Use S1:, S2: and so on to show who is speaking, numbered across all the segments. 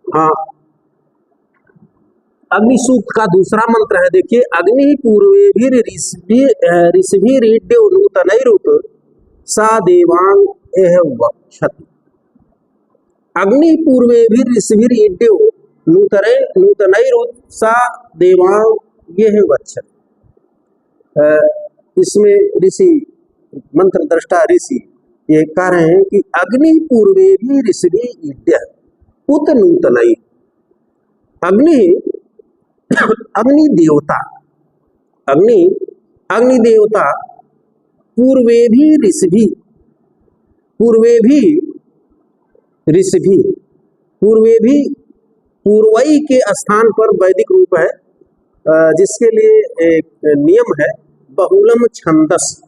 S1: हाँ, अग्नि सूक्त का दूसरा मंत्र है। देखिए, अग्नि पूर्वेभिर ऋषभिरीड्यो नूतनैरुत सा देवांग एह वक्षति। अग्नि पूर्वेभिर ऋषभिरीड्यो नूतनैरुत सा देवांग एह वक्षति। इसमें ऋषि, मंत्र दृष्टा ऋषि ये कह रहे हैं कि अग्नि पूर्वेभिर ऋषभिरीड्य उत नूतनै। अग्नि देवता, अग्नि देवता पूर्वे भी ऋषभि, पूर्वई के स्थान पर वैदिक रूप है, जिसके लिए एक नियम है बहुलम छंदस,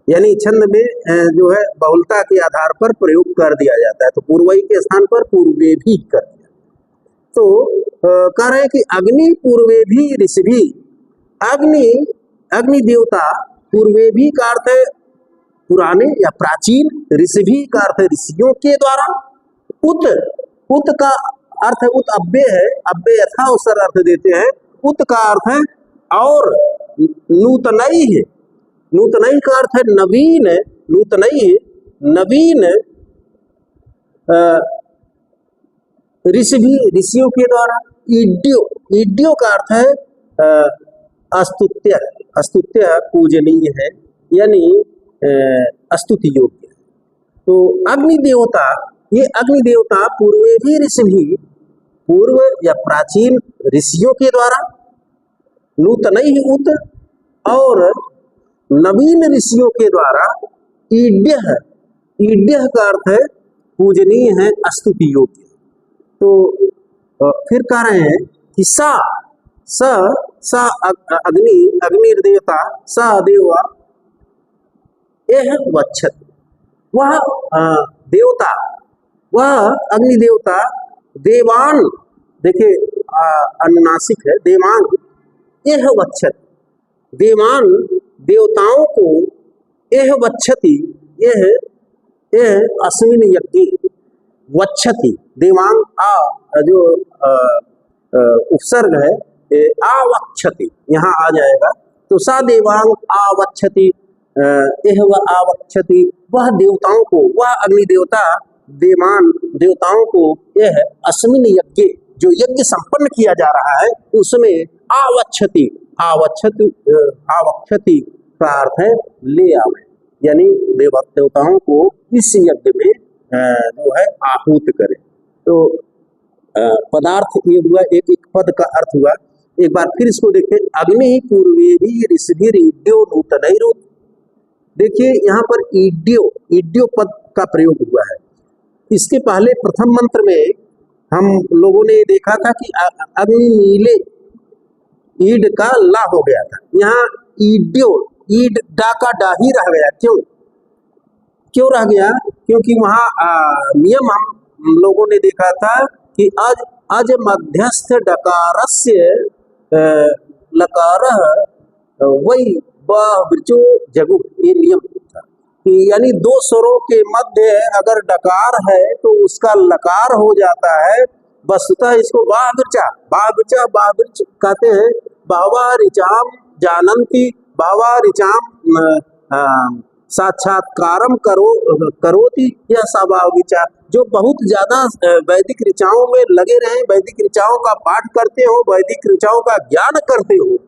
S1: यानी छंद में जो है बहुलता के आधार पर प्रयोग कर दिया जाता है। तो पूर्वई के स्थान पर पूर्वे भी कर दिया। तो कह रहे हैं कि अग्नि पूर्वे भी ऋषभि, अग्नि देवता पूर्वे भी का अर्थ है पुराने या प्राचीन, ऋषभि का अर्थ है ऋषियों के द्वारा, उत का अर्थ है उत अव्यय है, अव्यय यथा अवसर अर्थ देते हैं। उत का अर्थ है और, नूतनई है, नूतनई का अर्थ है नवीन, नूतनई नवीन, ऋषभि ऋषियों के द्वारा। ईड्यो का अर्थ है अस्तुत्य, अस्तुत्य पूजनीय है, यानी स्तुति योग्य। तो अग्नि देवता, ये अग्नि देवता पूर्वे भी ऋषभि, पूर्व या प्राचीन ऋषियों के द्वारा, नूतनई उत और नवीन ऋषियों के द्वारा, ईड्य का अर्थ है पूजनीय है, स्तुति योग्य। तो फिर कह रहे हैं कि सा अग्नि देवता, सा देवा एह वक्षत, वह देवता, वह अग्नि देवता देवान, देखिए अनुनासिक है, देवान एह वक्षत, देवान देवताओं को, एह वक्षति, यह अस्मिन यज्ञ, वक्षति देवांग आ जो उपसर्ग है आवक्षति यहाँ आ जाएगा। तो सा देवांग आवक्षति, यह वह आवक्षति, वह देवताओं को, वह अग्नि देवता देवान देवताओं को, यह अस्मिन यज्ञ, जो यज्ञ संपन्न किया जा रहा है उसमें आवक्षति, आवक्षति का अर्थ है ले आवे, यानी देवताओं को इस यज्ञ में जो है आहूत करे। तो पदार्थ ये हुआ, एक पद का अर्थ हुआ। एक बार फिर इसको देखें, अग्नि पूर्वे भी ऋषभिरीड्यो नूतनैरुत। देखिए यहाँ पर ईड्यो पद का प्रयोग हुआ है। इसके पहले प्रथम मंत्र में हम लोगों ने देखा था कि अग्नि नीले, ईड का ला हो गया था, यहाँ ईड्यो, ईड डा का डा ही रह गया। क्यों रह गया? क्योंकि वहाँ नियम हम लोगों ने देखा था कि अज मध्यस्थ डकारस्य लकारः वही बृचो जगु, ये नियम था कि यानी दो स्वरों के मध्य अगर डकार है तो उसका लकार हो जाता है। वस्तुतः इसको बावृच कहते हैं। बावा ऋचाम जानन्ति, बावा ऋचाम साक्षात्कारम करोति, यह स्वभाव विचार। जो बहुत ज्यादा वैदिक ऋचाओं में लगे रहे, वैदिक ऋचाओं का पाठ करते हो, वैदिक ऋचाओं का ज्ञान करते हो,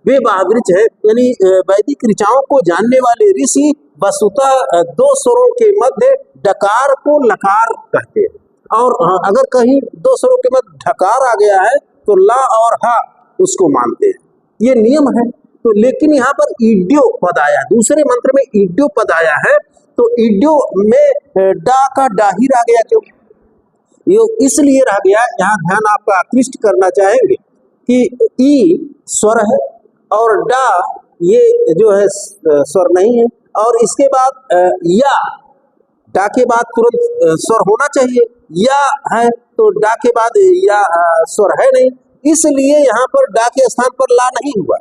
S1: वे बावृच है। यानी वैदिक ऋचाओं को जानने वाले ऋषि वस्तुतः दो स्वरों के मध्य डकार को लकार कहते हैं। और अगर कहीं दो स्वरों के मध्य ढकार आ गया है तो ला और हा उसको मानते हैं, ये नियम है। तो लेकिन यहाँ पर ईड्यो पद आया, दूसरे मंत्र में ईड्यो पद आया है, तो ईड्यो में डा का डा ही रह गया। क्यों ये इसलिए रह गया, यहाँ ध्यान आपका आकृष्ट करना चाहेंगे कि ई स्वर है और डा ये जो है स्वर नहीं है, और इसके बाद या, डा के बाद तुरंत स्वर होना चाहिए, या है तो डा के बाद या स्वर है नहीं, इसलिए यहाँ पर डा के स्थान पर ला नहीं हुआ,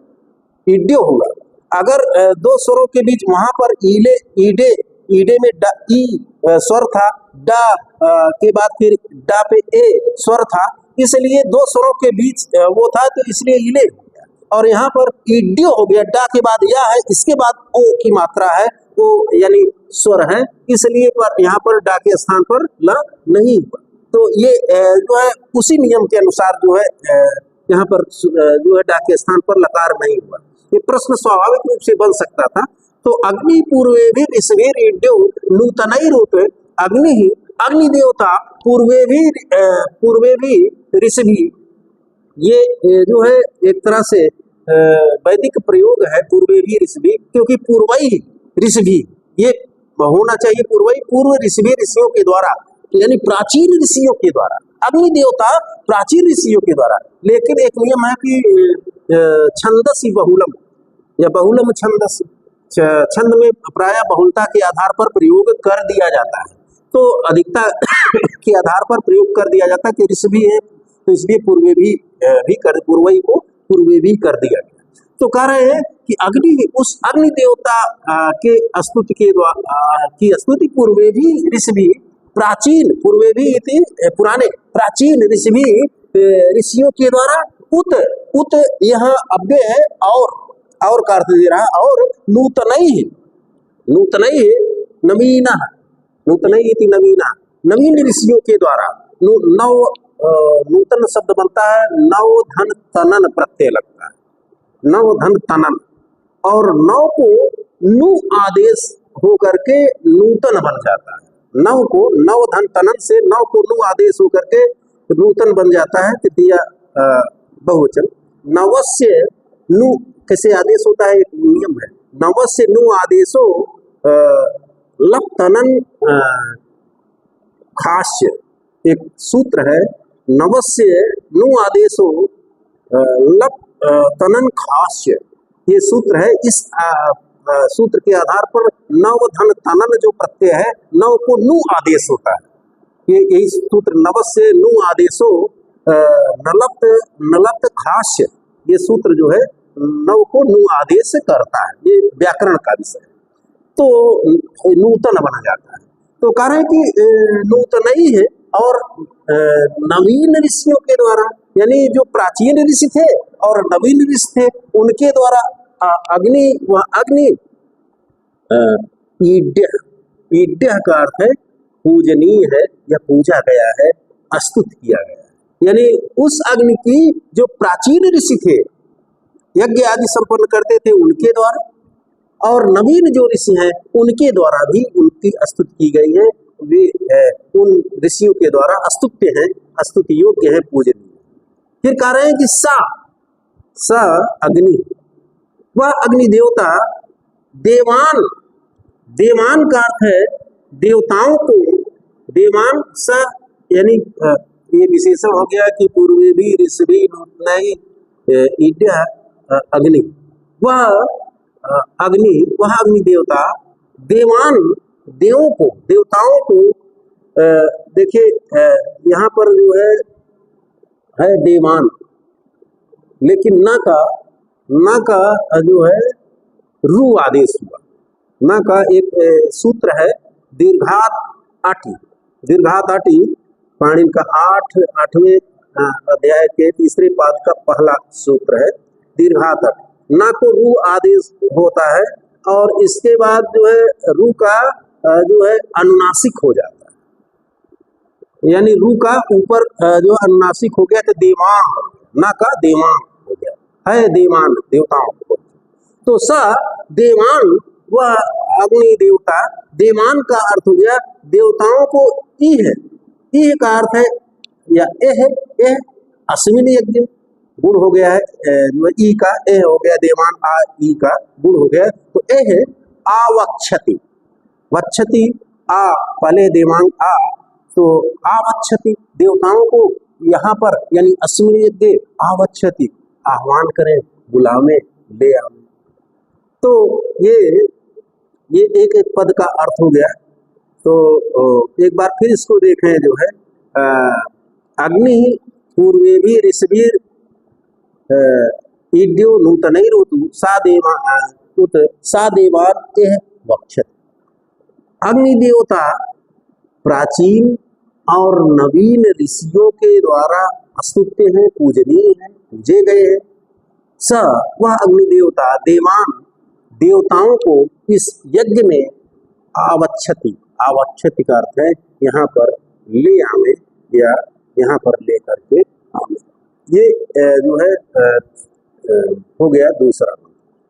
S1: ईड्यो होगा। अगर दो स्वरों के बीच वहां पर ईले ईडे ईडे में डा ई स्वर था, डा के बाद फिर डा पे ए स्वर था, इसलिए दो स्वरों के बीच वो था, तो इसलिए इले हो गया। और यहाँ पर ईड्यो हो गया, डा के बाद या है, इसके बाद ओ की मात्रा है, वो यानी स्वर है, इसलिए पर यहाँ पर डा के स्थान पर ल नहीं हुआ। तो ये जो है उसी नियम के अनुसार जो है यहाँ पर जो है डा के स्थान पर लकार नहीं हुआ। ये प्रश्न स्वाभाविक रूप से बन सकता था। तो अग्नि पूर्वे भी ऋषभीर ईड्यो नूतनई रूप अग्नि ही, अग्नि देवता पूर्वे भी ऋषभि, ये जो है एक तरह से वैदिक प्रयोग है पूर्वे भी ऋषभि, क्योंकि पूर्वई ऋषभि ये होना चाहिए, पूर्वई पूर्व ऋषभि ऋषियों के द्वारा, यानी प्राचीन ऋषियों के द्वारा, अग्नि देवता प्राचीन ऋषियों के द्वारा। लेकिन एक नियम है कि छंदसी बहुलम या बहुलम छंदस, छंद में प्राय बहुलता के आधार पर प्रयोग कर दिया जाता है, तो अधिकता के आधार पर प्रयोग कर दिया जाता है कि ऋषभि है तो इसलिए पूर्वे भी कर, पूर्वई को पूर्वे भी कर दिया गया। तो कह रहे हैं कि अग्नि, उस अग्नि देवता के स्तुति के द्वारा की स्तुति पूर्वे भी ऋषभि, प्राचीन पूर्वे भी पुराने प्राचीन ऋषभि ऋषियों के द्वारा, उत यह अव्यय है और का अर्थ दे रहा है, और नूतनई नवीना, नूतनई इति नवीना, नवीन ऋषियों के द्वारा, नूतन शब्द बनता है, नव धन तनन प्रत्यय लगता है, नव धन तनन, और नव को नु आदेश होकर के नूतन बन जाता है, नव को नव धन तनन से नव को नु आदेश होकर के नूतन बन जाता है, तृतीय बहुवचन। नवस्य नु कैसे आदेश होता है, एक नियम है, नवस्य नु आदेशो लप तनन खास्य, एक सूत्र है, नवस्य नु आदेशो लप तनन खास्य, ये सूत्र है। इस सूत्र के आधार पर नव धन तनन जो प्रत्यय है, नव को नु आदेश होता है, ये यही सूत्र, नवस्य नु आदेशो नलत खास्य, ये सूत्र जो है नव को नु आदेश करता है, ये व्याकरण का विषय है, तो नूतन बना जाता है। तो कह रहे हैं कि नूतन ही है, और नवीन ऋषियों के द्वारा, यानी जो प्राचीन ऋषि थे और नवीन ऋषि थे उनके द्वारा अग्नि, वह अग्नि ईड्य का अर्थ है पूजनीय है या पूजा गया है, स्तुत किया गया है, यानी उस अग्नि की जो प्राचीन ऋषि थे, यज्ञ आदि संपन्न करते थे उनके द्वारा, और नवीन जो ऋषि हैं उनके द्वारा भी उनकी स्तुति की गई है, वे उन ऋषियों के द्वारा स्तुत्य हैं, स्तुति योग्य है, पूजनीय। फिर कह रहे हैं कि स अग्नि, वह अग्नि देवता देवान, देवान का अर्थ है देवताओं को, देवान स यानी ये विशेषण हो गया कि पूर्वे भी ऋषि नूतनई ईड्य अग्नि, वह अग्नि, वह अग्नि देवता देवान, देवों को, देवताओं को, देखिए यहाँ पर जो है देवान, लेकिन न का जो है रू आदेश हुआ, न का एक सूत्र है दीर्घात आठी, पाणिनि का 8वें अध्याय के तीसरे पाद का पहला सूत्र है दीर्घात आठ, न को रू आदेश होता है, और इसके बाद जो है रू का जो है अनुनासिक हो जाता है, यानी रू का ऊपर जो अनुनासिक हो गया तो देवान, ना का देवान हो गया है, देवान देवताओं को। तो स देवान, वह अग्नि देवता, देवान का अर्थ हो गया देवताओं को इह का अर्थ है या एह अस्मिन यज्ञ, गुण हो गया है ई का, एह हो गया देवान, आ ई का गुण हो गया, तो एह आवक्षति, वक्षति आ, पहले देवांग आ, तो आवक्षति, देवताओं को यहाँ पर यानी अस्मिन यज्ञ आवक्षति, आह्वान करें, बुलावे, ले आओ। तो ये एक पद का अर्थ हो गया। तो एक बार फिर इसको देखें, जो है अग्नि पूर्वे भी ऋषभीर ईड्यो नूतनैरुतु सा देवान एह वक्षति, अग्नि देवता प्राचीन और नवीन ऋषियों के द्वारा स्तुत्य हैं, पूजनीय हैं, पूजे गए हैं। स वह अग्नि देवता देवान देवताओं को इस यज्ञ में आवक्षति, आवक्षति का अर्थ है यहाँ पर ले आवे या यहाँ पर ले करके आवे। ये जो है हो गया दूसरा।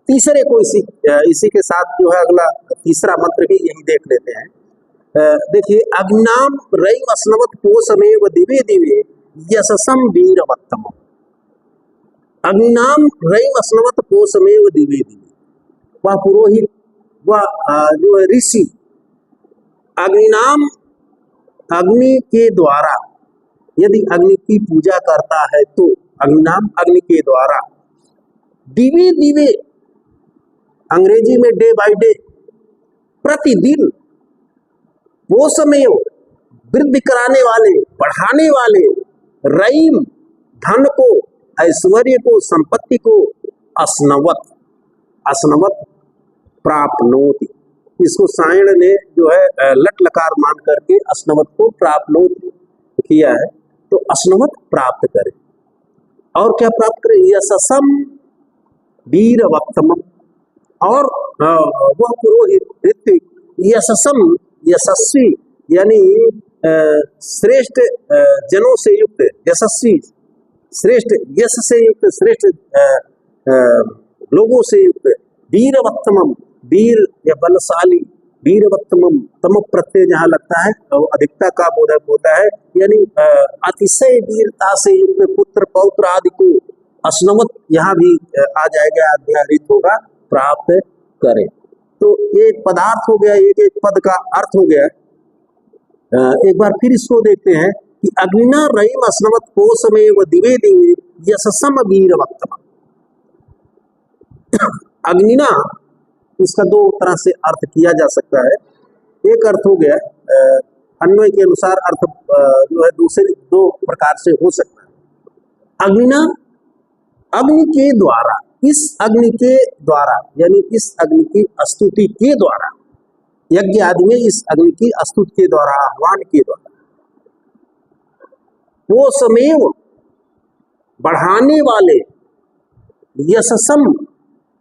S1: तीसरे को इसी के साथ जो है अगला तीसरा मंत्र भी यही देख लेते हैं। देखिए, अग्नाम रई अस्नवत पोषमेव दिवे दिवे यशसम वीरवत्तम। अग्नाम रई अस्नवत पोषमेव दिवे दिवे, वह पुरोहित, वह जो है ऋषि अग्निनाम, अग्नि के द्वारा यदि अग्नि की पूजा करता है तो अग्निनाम, अग्नि के द्वारा, दिवे दिवे अंग्रेजी में डे बाय डे, प्रतिदिन, वो समय वृद्धि कराने वाले, बढ़ाने वाले, रईम धन को, ऐश्वर्य को, संपत्ति को, अस्नवत, अस्नवत प्राप्नोति, इसको सायण ने जो है लट लकार मान करके अस्नवत को प्राप्नोति किया है, तो अस्नवत प्राप्त करे। और क्या प्राप्त करे? यशसम वीरवत्तम, और वह पुरोहित ऋत्विक यशसम, यशस्वी यानी श्रेष्ठ जनों से युक्त, यशस्वी श्रेष्ठ, यश से युक्त, श्रेष्ठ लोगों से युक्त, वीरवत्तमम, वीर या बलशाली, वीरवत्तमम, तम प्रत्यय जहाँ लगता है तो अधिकता का बोधक होता है, यानी अतिशय वीरता से युक्त पुत्र पौत्र आदि को अस्नवत यहाँ भी आ जाएगा, अध्यारित होगा, प्राप्त करे। तो एक पदार्थ हो गया, एक एक पद का अर्थ हो गया। एक बार फिर इसको देखते हैं कि अग्निना रईम अस्नवत पोषमेव दिवे दिवे यशसम वीरवत्तम। अग्निना, इसका दो तरह से अर्थ किया जा सकता है। एक अर्थ हो गया अन्वय के अनुसार अर्थ जो है दूसरे दो प्रकार से हो सकता है। अग्निना, अग्नि के द्वारा, इस अग्नि के द्वारा, यानी इस अग्नि की स्तुति के द्वारा, यज्ञ आदि में इस अग्नि की स्तुति के द्वारा, आह्वान के द्वारा, वो समेव बढ़ाने वाले, यशसम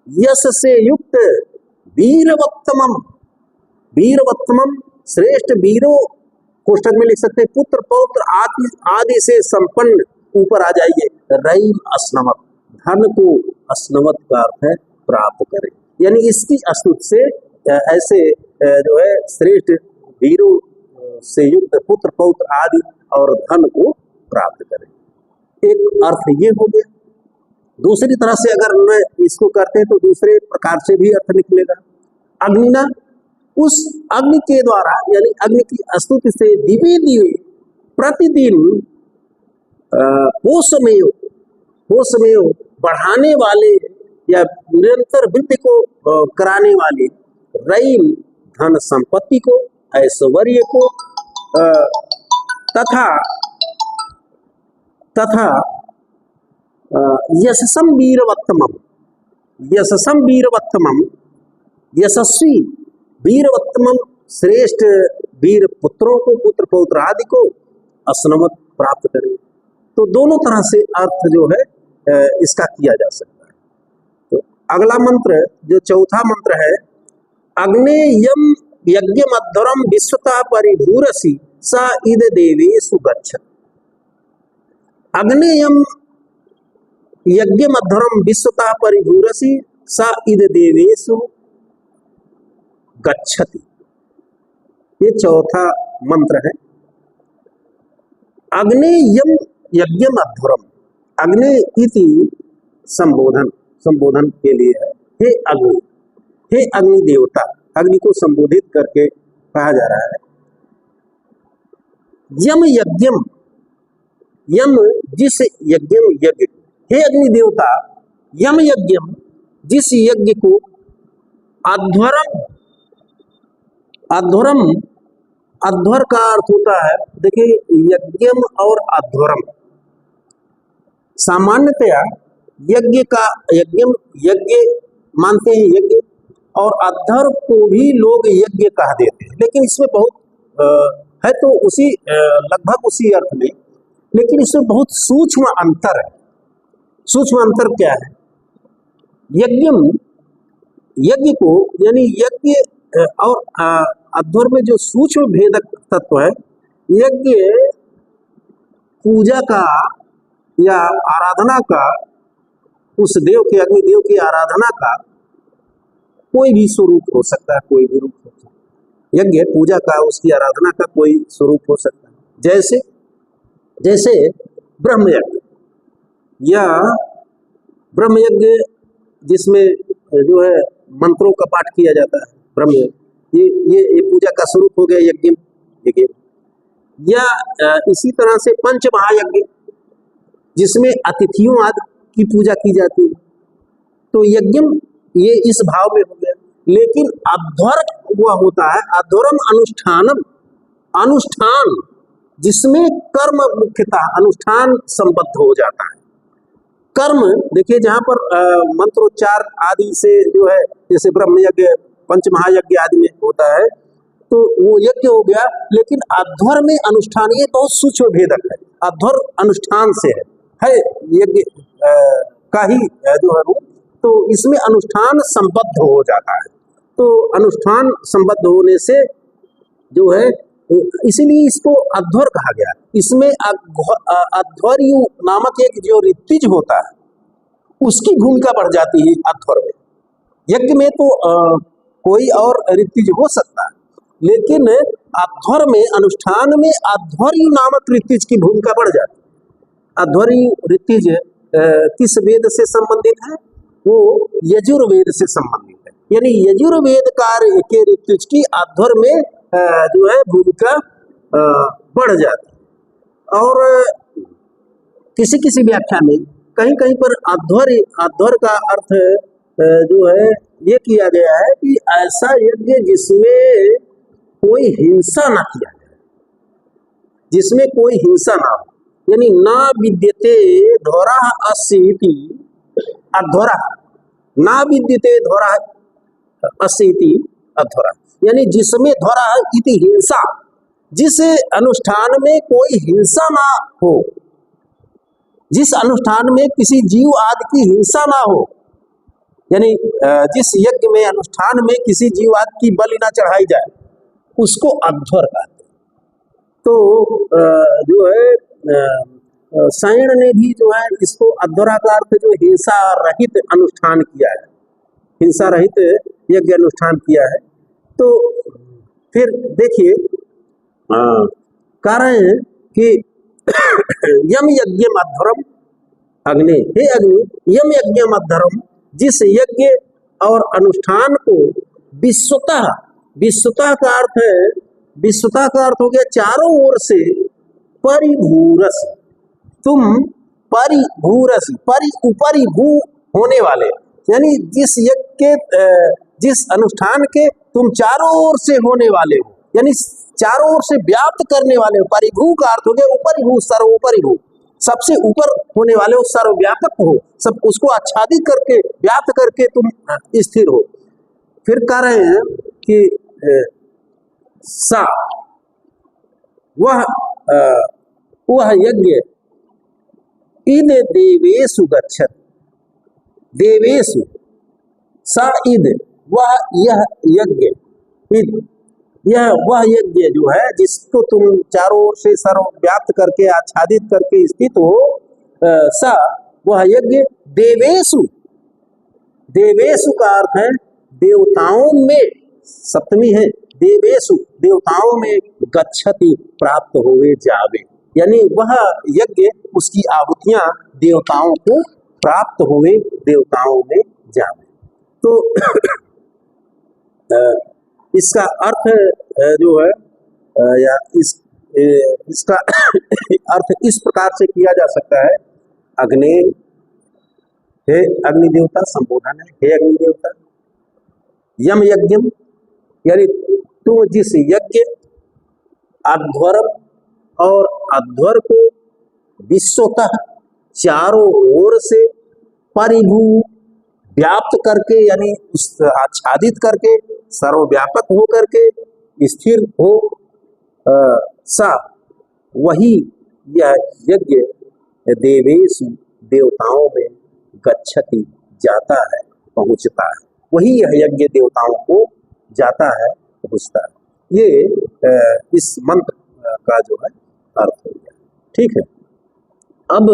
S1: यश से युक्त, वीरवत्तमम, वीरवत्तमम श्रेष्ठ वीरों, कोष्टक में लिख सकते हैं पुत्र पौत्र आदि से संपन्न, ऊपर आ जाइए, रईम अस्नवत, धन को अस्नवत का अर्थ है प्राप्त करें, यानी इसकी स्तुति से ऐसे जो है श्रेष्ठ वीरों से युक्त पुत्र पौत्र आदि और धन को प्राप्त करें। एक अर्थ ये हो गया। दूसरी तरह से अगर मैं इसको करते हैं तो दूसरे प्रकार से भी अर्थ निकलेगा। अग्निना, उस अग्नि के द्वारा, यानी अग्नि की स्तुति से दिवे दिवे प्रतिदिन वो समय बढ़ाने वाले या निरंतर वृद्धि को कराने वाले, रईम धन संपत्ति को, ऐश्वर्य को, तथा यशसम वीरवत्तमम, यशसम वीरवत्तमम, यशस्वी वीरवत्तमम श्रेष्ठ वीर पुत्रों को, पुत्र पौत्र आदि को अस्नवत प्राप्त करें। तो दोनों तरह से अर्थ जो है इसका किया जा सकता है। तो अगला मंत्र जो चौथा मंत्र है, अग्नेयम यज्ञमध्वरम विश्वता परिभूरसि स इद देवेषु गच्छति। अग्नेयम यज्ञमध्वरम विश्वता परिभूरसि स इद देवेषु गच्छति। ये चौथा मंत्र है। अग्नेयम यज्ञमध्वरम, अग्नि इति संबोधन के लिए है। हे अग्नि, हे अग्नि देवता, अग्नि को संबोधित करके कहा जा रहा है। यम यज्ञम, यम जिस यज्ञम यज्ञ, हे अग्नि देवता, यम यज्ञम जिस यज्ञ को, अध्वरम, अध्वरम, अध्वर का अर्थ होता है, देखिए यज्ञम और अध्वरम, सामान्यतया यज्ञ का, यज्ञ मानते हैं यज्ञ, और अध्वर को भी लोग यज्ञ कह देते हैं, लेकिन इसमें बहुत है तो उसी लगभग उसी अर्थ में, लेकिन इसमें बहुत सूक्ष्म अंतर है। सूक्ष्म अंतर क्या है? यज्ञ को यानी यज्ञ और अध्वर में जो सूक्ष्म भेदक तत्व है, यज्ञ पूजा का या आराधना का, उस देव के अग्निदेव की आराधना का कोई भी स्वरूप हो सकता है, कोई भी रूप हो सकता है। यज्ञ पूजा का, उसकी आराधना का कोई स्वरूप हो सकता है। जैसे ब्रह्मयज्ञ या ब्रह्मयज्ञ जिसमें जो है मंत्रों का पाठ किया जाता है, ब्रह्मयज्ञ ये पूजा का स्वरूप हो गया यज्ञ। देखिए, या इसी तरह से पंच महायज्ञ जिसमें अतिथियों आदि की पूजा की जाती है, तो यज्ञ ये इस भाव में हो गया। लेकिन अध्वर वह होता है, अध्वरम अनुष्ठानम, अनुष्ठान जिसमें कर्म मुख्यतः अनुष्ठान संबद्ध हो जाता है। कर्म देखिए, जहाँ पर मंत्रोच्चार आदि से जो है, जैसे ब्रह्मयज्ञ पंच महायज्ञ आदि में होता है, तो वो यज्ञ हो गया। लेकिन अध्वर में अनुष्ठान, ये बहुत सूक्ष्म भेदक है। अध्वर अनुष्ठान से है यज्ञ का ही जो है रूप, तो इसमें अनुष्ठान संबद्ध हो जाता है। तो अनुष्ठान संबद्ध होने से जो है, इसीलिए इसको अध्वर कहा गया। इसमें अध्वर्यु नामक एक जो ऋत्विज होता है, उसकी भूमिका बढ़ जाती है अध्वर में। यज्ञ में तो कोई और ऋत्विज हो सकता है, लेकिन अध्वर में, अनुष्ठान में अध्वर्यु नामक ऋत्विज की भूमिका बढ़ जाती है। अध्वर्यु ऋत्विज किस वेद से संबंधित है? वो यजुर्वेद से संबंधित है। यानी यजुर्वेद कार्य के ऋत्विज की अध्वर में जो है भूमिका बढ़ जाती है। और किसी किसी व्याख्या में कहीं कहीं पर अध्वर का अर्थ जो है ये किया गया है कि ऐसा यज्ञ जिसमें कोई हिंसा ना किया जाए, जिसमें कोई हिंसा ना हो। यानी ना विद्यते धोरा अस्सीति अध्वरा, ना विद्यते धोरा अस्सीति अध्वरा, यानी जिसमें धोरा इति हिंसा, जिस अनुष्ठान में कोई हिंसा ना हो, जिस अनुष्ठान में किसी जीव आदि की हिंसा ना हो, यानी जिस यज्ञ में, अनुष्ठान में किसी जीव आदि की बलि ना चढ़ाई जाए, उसको अध्वर कहते हैं। तो जो है सायण ने भी जो है इसको अध्वरा का अर्थ जो हिंसा रहित अनुष्ठान किया है, हिंसा रहित यज्ञ अनुष्ठान किया है। तो फिर देखिए, कह रहे हैं कि यम यज्ञम अध्वरम अग्नि, हे अग्नि यम यज्ञम अध्वरम, जिस यज्ञ और अनुष्ठान को विश्वतः, विश्वतः का अर्थ है, विश्वतः का अर्थ हो गया चारों ओर से परिभूरस, तुम परिभूरस, ऊपरी भू होने वाले, यानी जिस यज्ञ के, जिस अनुष्ठान के तुम चारों ओर से होने वाले हो, यानी चारों ओर से व्याप्त करने वाले हो। परिभू का अर्थ हो गया ऊपरी भू, सर्वोपरि भू, सबसे ऊपर होने वाले हो, सर्वव्यापक हो, सब उसको आच्छादित करके, व्याप्त करके तुम स्थिर हो। फिर कह रहे हैं कि सा वह यज्ञ ईद देवेशु गच्छत, देवेशु सा ईद, वह यह यज्ञ, ईद यह वह यज्ञ जो है जिसको तुम चारों ओर से सर्वव्याप्त करके, आच्छादित करके स्थित हो, सा वह यज्ञ देवेशु, देवेशु का अर्थ है देवताओं में, सप्तमी है, देवेशु देवताओं में, गच्छति प्राप्त होवे जावे, यानी वह यज्ञ, उसकी आहुतियां देवताओं को प्राप्त हुए, देवताओं में जावे। तो इसका अर्थ जो है या इसका अर्थ इस प्रकार से किया जा सकता है, अग्नि, हे अग्नि देवता संबोधन है, हे अग्नि देवता, यम यज्ञम, यानी तुम जिस यज्ञ अध्वर और अध्वर को विश्वतः चारों ओर से परिभू व्याप्त करके यानी उस आच्छादित करके सर्वव्यापक हो करके स्थिर हो सा वही यह यज्ञ देवेशु देवताओं में गच्छति जाता है, पहुंचता है। वही यह यज्ञ देवताओं को जाता है, पहुंचता है। ये इस मंत्र का जो है अर्थ हो गया। ठीक है, अब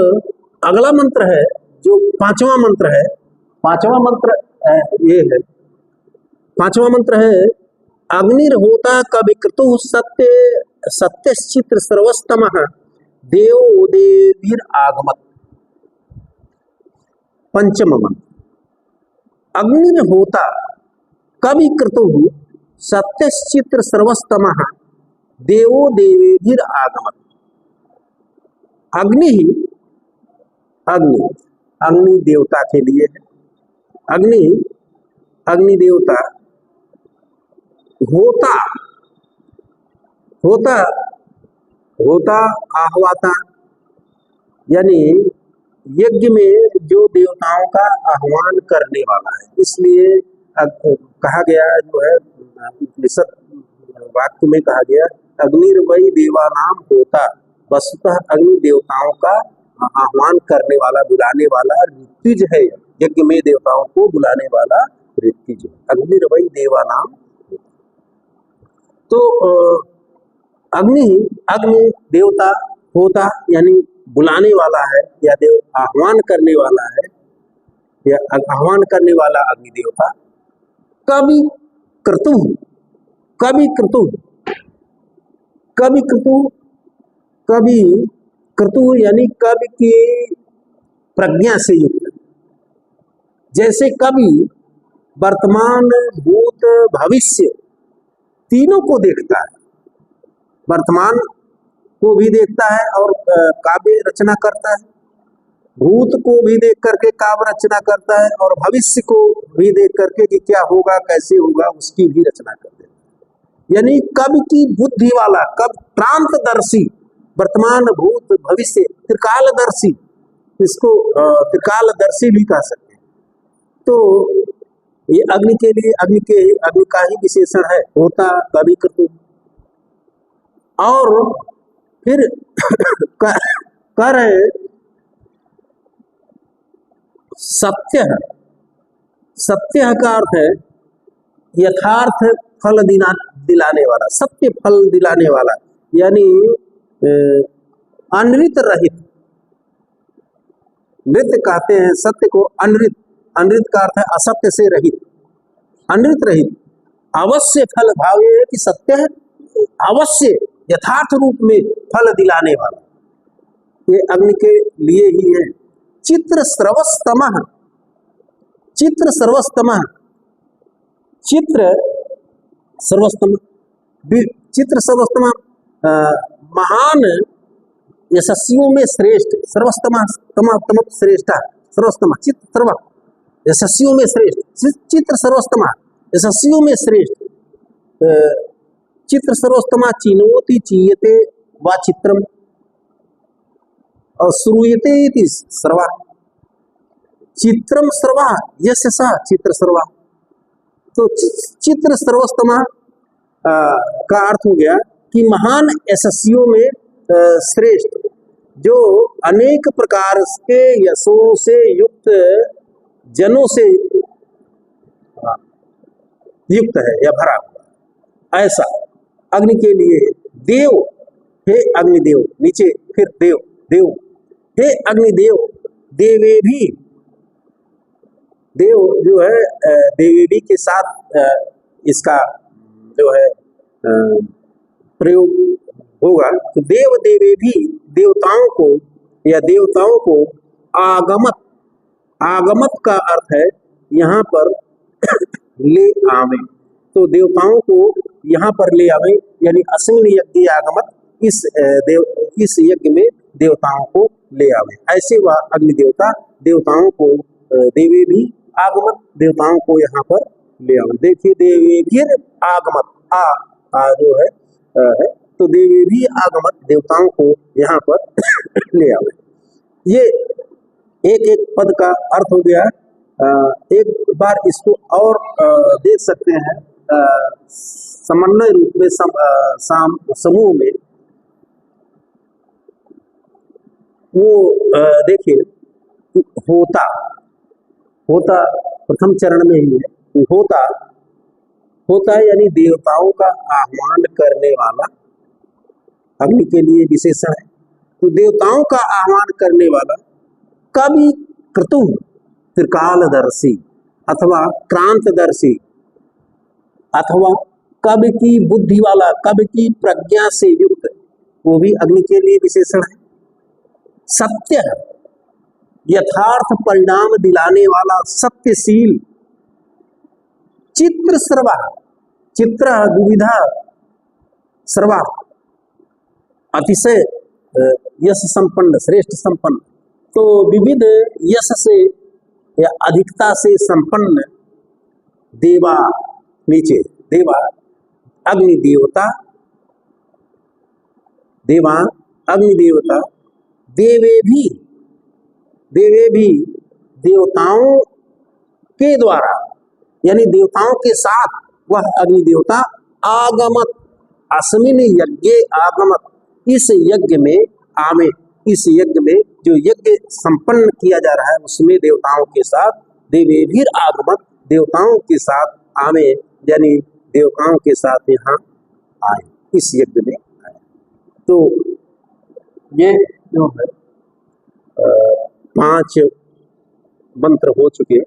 S1: अगला मंत्र है जो पांचवा मंत्र है। पांचवा मंत्र ये है, पांचवा मंत्र है अग्निर्होता कविक्रतु सत्य सत्यश्चित्र सर्वस्तमः देवो देवीर आगमत। पंचम मंत्र अग्निर्होता कविक्रतु सत्यश्चित्र सर्वस्तमः देवो देवीर आगमत। अग्नि अग्नि अग्नि देवता के लिए है। अग्नि अग्नि देवता होता होता होता आहवाता यानी यज्ञ में जो देवताओं का आह्वान करने वाला है, इसलिए कहा गया जो है उपनिषद वाक्य में कहा गया अग्निर्वै देवानाम होता। वस्तुतः अग्नि देवताओं का आह्वान करने वाला, बुलाने वाला ऋत्विज है। यज्ञ में देवताओं को बुलाने वाला ऋत्विज है। अग्निर्वै देवानाम। तो अग्नि अग्नि देवता होता यानी बुलाने वाला है या देव आह्वान करने वाला है या आह्वान करने वाला अग्नि देवता। कवि क्रतु कवि क्रतु कवि क्रतु कवि क्रतु यानी कवि की प्रज्ञा से युक्त। जैसे कवि वर्तमान भूत भविष्य तीनों को देखता है, वर्तमान को भी देखता है और काव्य रचना करता है, भूत को भी देख करके काव्य रचना करता है और भविष्य को भी देख करके कि क्या होगा कैसे होगा उसकी भी रचना करता है। यानी कवि की बुद्धि वाला, कब प्रांतदर्शी, वर्तमान भूत भविष्य त्रिकालदर्शी, इसको त्रिकालदर्शी भी कह सकते हैं। तो ये अग्नि के लिए अग्नि का ही विशेषण है, होता कवि क्रतु। और फिर कर सत्य सत्य का अर्थ है यथार्थ फल दिलाने वाला, सत्य फल दिलाने वाला यानी अनृत रहित। नृत्य कहते हैं सत्य को, अनृत, अनृत का अर्थ है असत्य से रहित, अनृत रहित। अवश्य फल, भाव ये है कि सत्य है, अवश्य यथार्थ रूप में फल दिलाने वाला, ये अग्नि के लिए ही है। चित्र सर्वस्तमः, चित्र सर्वस्तमः, चित्र सर्वस्तम, चित्र सर्वस्तमः महान यशस्वियों में श्रेष्ठ, सर्वस्तमः तमः तमः श्रेष्ठ, सर्वस्तमः चित्र सर्व यशस्वियों में श्रेष्ठ, चित्र सर्वस्तमः यशस्वियों में श्रेष्ठ। चित्र सर्वस्तमः चिनोति चीयते वा चित्रम और श्रूयते इति सर्वा, चित्रम सर्वा यस्य सा चित्र सर्वा। तो चित्र सर्वस्तमः का अर्थ हो गया कि महान यशस्वियों में श्रेष्ठ, जो अनेक प्रकार के यशों से युक्त जनों से युक्त है या भरा हुआ, ऐसा अग्नि के लिए। देव, हे अग्निदेव, नीचे फिर देव, देव, हे अग्निदेव, देवे भी, देव जो है देवी भी के साथ इसका जो है प्रयोग होगा। तो देव देवे भी, देवताओं को या देवताओं को आगमत, आगमत का अर्थ है यहाँ पर ले आवे, तो देवताओं को यहाँ पर ले आवे यानी अस्मिन यज्ञ आगमत, इस यज्ञ में देवताओं को ले आवे। ऐसे वह अग्नि देवता देवताओं को, देवी भी आगमत, देवताओं को यहाँ पर ले आवे। देखिए देवी भी आगमत, आ जो है तो देवी भी आगमत, देवताओं को यहाँ पर ले आवे। ये एक एक पद का अर्थ हो गया। एक बार इसको और देख सकते हैं समन्वय रूप में समूह में। वो देखिए होता होता प्रथम चरण में ही है। होता होता यानी देवताओं का आह्वान करने वाला, अग्नि के लिए विशेषण है। तो देवताओं का आह्वान करने वाला, कवि क्रतु त्रिकालदर्शी अथवा क्रांतदर्शी, अथवा कवि की बुद्धि वाला, कवि की प्रज्ञा से युक्त, वो भी अग्नि के लिए विशेषण है। सत्य यथार्थ परिणाम दिलाने वाला, सत्यशील, चित्र सर्वा, चित्र विविधा सर्वा, अतिशय यश संपन्न, श्रेष्ठ संपन्न। तो विविध यश से या अधिकता से संपन्न देवा, नीचे देवा अग्नि देवता, देवा अग्नि देवता, देवे भी देवताओं के द्वारा, यानी देवताओं के साथ वह अग्नि देवता आगमत, अस्मिन यज्ञ आगमत, इस यज्ञ में आवे, इस यज्ञ में जो यज्ञ संपन्न किया जा रहा है उसमें देवताओं के साथ, देवेभीर आगमत, देवताओं के साथ आवे, यानी देवताओं के साथ यहाँ आए, इस यज्ञ में आए। तो ये जो है 5 मंत्र हो चुके।